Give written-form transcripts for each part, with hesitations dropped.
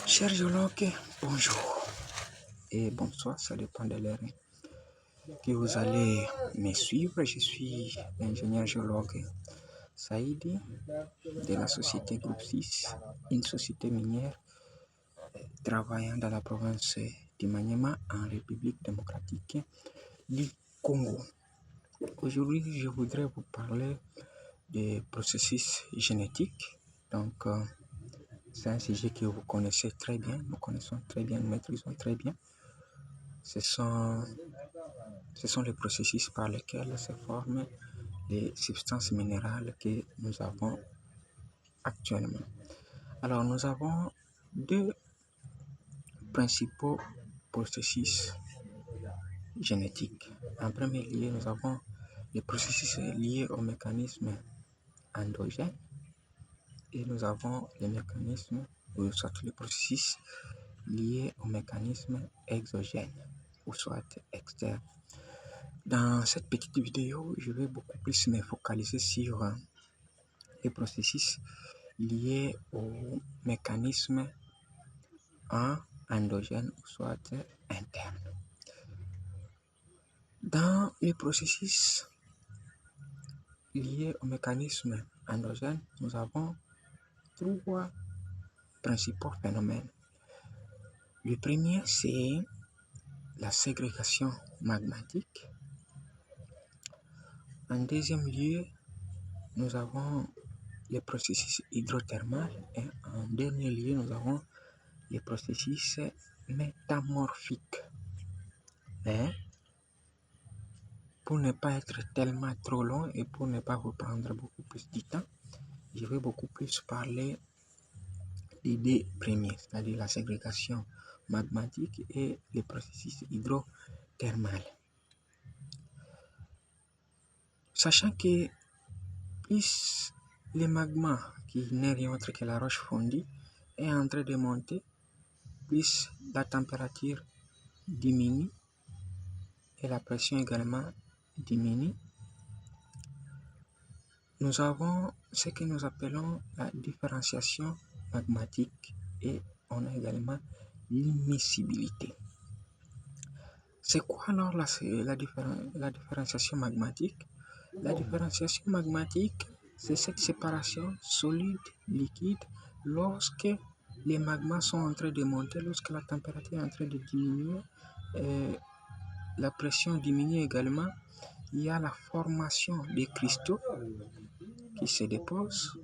Chers géologues, bonjour et bonsoir, ça dépend de l'heure que vous allez me suivre. Je suis l'ingénieur géologue Saïdi de la société Groupe 6, une société minière travaillant dans la province du Maniema en République démocratique du Congo. Aujourd'hui, je voudrais vous parler des processus génétiques. Donc, c'est un sujet que vous connaissez très bien, nous connaissons très bien, nous maîtrisons très bien. Ce sont les processus par lesquels se forment les substances minérales que nous avons actuellement. Alors, nous avons deux principaux processus génétiques. En premier lieu, nous avons les processus liés au mécanisme endogène et nous avons les mécanismes, ou soit les processus liés au mécanisme exogène, ou soit externe. Dans cette petite vidéo, je vais beaucoup plus me focaliser sur les processus liés au mécanisme endogène ou soit interne. Dans les processus liés au mécanisme endogène, nous avons trois principaux phénomènes. Le premier, c'est la ségrégation magmatique. En deuxième lieu, nous avons les processus hydrothermaux et en dernier lieu, nous avons les processus métamorphiques. Mais pour ne pas être tellement trop long et pour ne pas vous prendre beaucoup plus de temps, je vais beaucoup plus parler des deux premiers, c'est-à-dire la ségrégation magmatique et les processus hydrothermaux. Sachant que plus le magma, qui n'est rien autre que la roche fondue, est en train de monter, plus la température diminue et la pression également diminue. Nous avons ce que nous appelons la différenciation magmatique et on a également l'immiscibilité. C'est quoi alors la différenciation magmatique? La différenciation magmatique, c'est cette séparation solide-liquide lorsque les magmas sont en train de monter, lorsque la température est en train de diminuer, la pression diminue également. Il y a la formation des cristaux qui se déposent,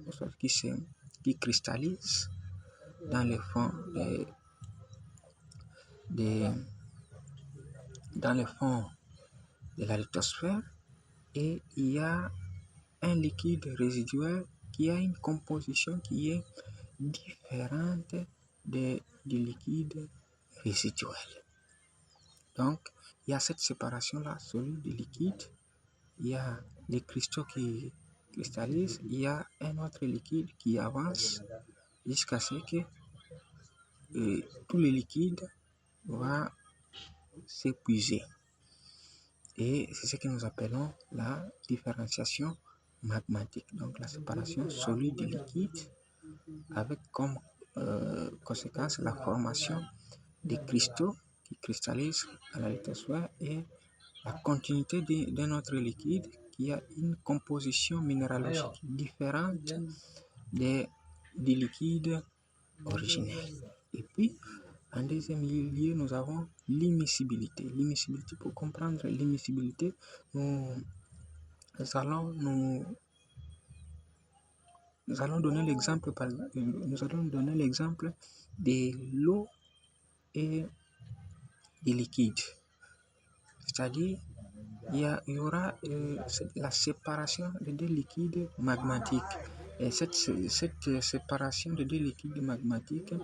qui cristallisent dans le fond de la lithosphère, et il y a un liquide résiduel qui a une composition qui est différente du liquide résiduel. Donc, il y a cette séparation-là, solide et liquide. Il y a les cristaux qui cristallisent, il y a un autre liquide qui avance jusqu'à ce que tout le liquide va s'épuiser. Et c'est ce que nous appelons la différenciation magmatique. Donc la séparation solide et liquide avec comme conséquence la formation des cristaux qui cristallisent à la lithosphère et la continuité d'un autre liquide qui a une composition minéralogique différente du liquide originel. Et puis, en deuxième lieu, nous avons l'immiscibilité. L'immiscibilité, pour comprendre l'immiscibilité, nous allons donner l'exemple de l'eau et des liquides. C'est-à-dire, il y aura la séparation de deux liquides magmatiques. Et cette séparation de deux liquides magmatiques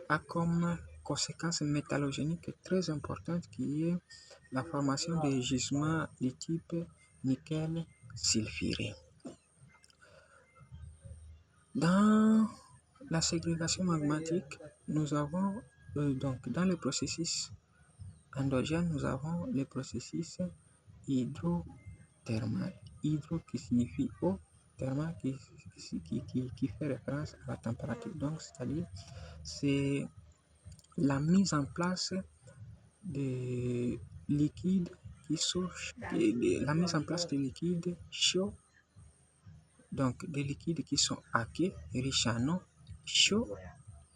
a comme conséquence métallogénique très importante qui est la formation de gisements de type nickel sulfuré. Dans la ségrégation magmatique, nous avons donc dans le processus endogène, nous avons le processus hydrothermal. Hydro qui signifie eau, thermal qui fait référence à la température. Donc, c'est-à-dire, c'est la mise en place de liquides la mise en place de liquides chauds, donc des liquides qui sont aqueux, riches en eau, chauds,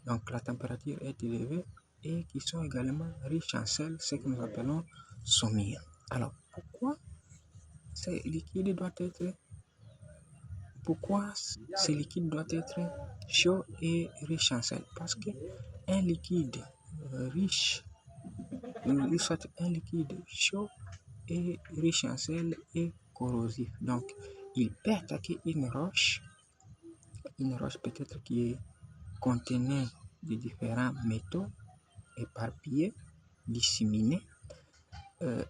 donc la température est élevée, et qui sont également riches en sel, ce que nous appelons saumure. Alors, pourquoi ces liquides doivent être chauds et riches en sel? Parce que un liquide soit un liquide chaud et riche en sel est corrosif. Donc, il peut attaquer une roche peut-être qui contenait de différents métaux éparpillés, disséminés.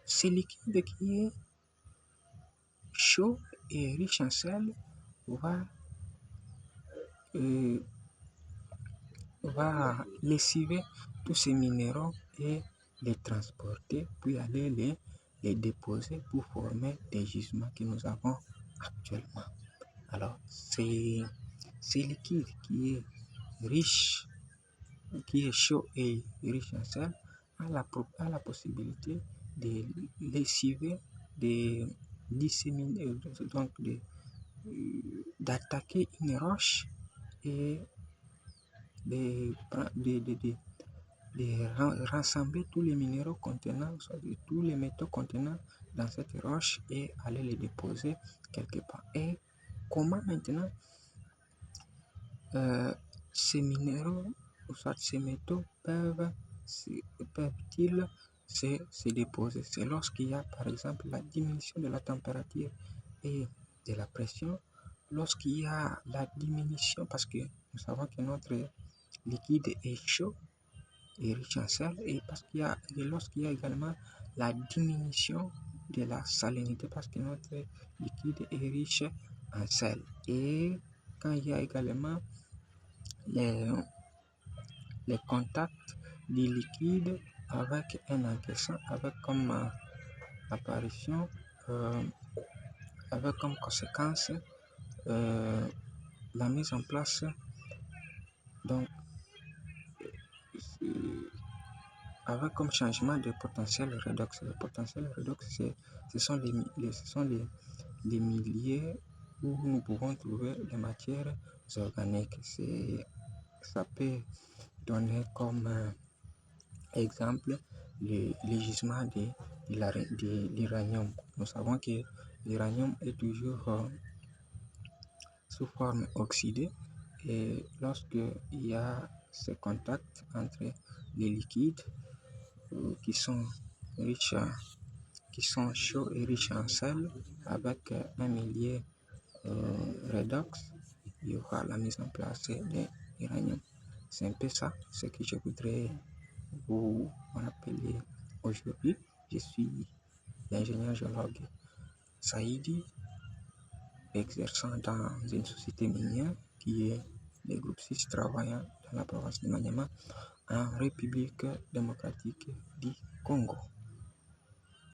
Ce liquide qui est chaud et riche en sel va lessiver tous ces minéraux et les transporter, puis aller les déposer pour former des gisements que nous avons actuellement. Alors, c'est liquide qui est chaud et riche en sel, a la possibilité de lessiver, de disséminer, donc d'attaquer une roche et de rassembler tous les minéraux contenant, tous les métaux contenant dans cette roche et aller les déposer quelque part. Et comment maintenant ces minéraux, soit ces métaux, peuvent-ils se déposer? C'est lorsqu'il y a par exemple la diminution de la température et de la pression, lorsqu'il y a la diminution, parce que nous savons que notre liquide est chaud et riche en sel, et lorsqu'il y a également la diminution de la salinité, parce que notre liquide est riche en sel, et quand il y a également les contacts du liquide avec un encaissant, avec comme apparition, avec comme conséquence la mise en place, donc avec comme changement de potentiel redox. Le potentiel redox, ce sont les milieux où nous pouvons trouver les matières organiques. Ça peut donner comme exemple les gisements de l'uranium. Nous savons que l'uranium est toujours sous forme oxydée, et lorsque il y a ce contact entre les liquides qui sont chauds et riches en sel avec un milieu redox, il y aura la mise en place de l'uranium. C'est un peu ça ce que je voudrais vous rappeler aujourd'hui. Je suis l'ingénieur géologue Saïdi, exerçant dans une société minière qui est le groupe 6, travaillant dans la province de Maniema, en République démocratique du Congo.